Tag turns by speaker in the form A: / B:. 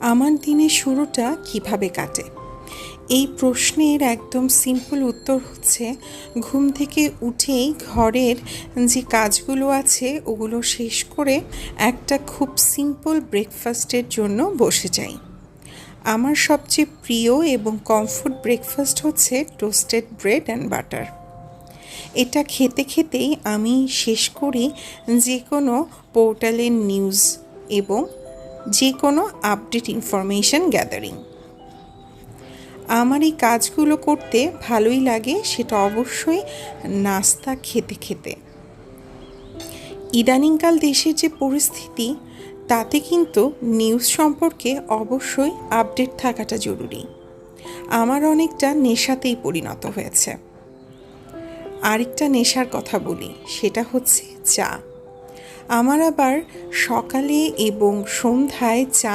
A: আমার দিনের শুরুটা কিভাবে কাটে? এই প্রশ্নের একদম সিম্পল উত্তর হচ্ছে ঘুম থেকে উঠেই ঘরের যে কাজগুলো আছে ওগুলো শেষ করে একটা খুব সিম্পল ব্রেকফাস্টের জন্য বসে যাই। আমার সবচেয়ে প্রিয় এবং কমফোর্ট ব্রেকফাস্ট হচ্ছে টোস্টেড ব্রেড অ্যান্ড বাটার। এটা খেতে খেতেই আমি শেষ করি যে কোনো পোর্টালের নিউজ এবং যে কোনো আপডেট ইনফরমেশন গ্যাদারিং। আমার এই কাজগুলো করতে ভালোই লাগে, সেটা অবশ্যই নাস্তা খেতে খেতে। ইদানিংকাল দেশের যে পরিস্থিতি, তাতে কিন্তু নিউজ সম্পর্কে অবশ্যই আপডেট থাকাটা জরুরি। আমার অনেকটা নেশাতেই পরিণত হয়েছে। আরেকটা নেশার কথা বলি, সেটা হচ্ছে চা। আমার আবার সকালে এবং সন্ধ্যায় চা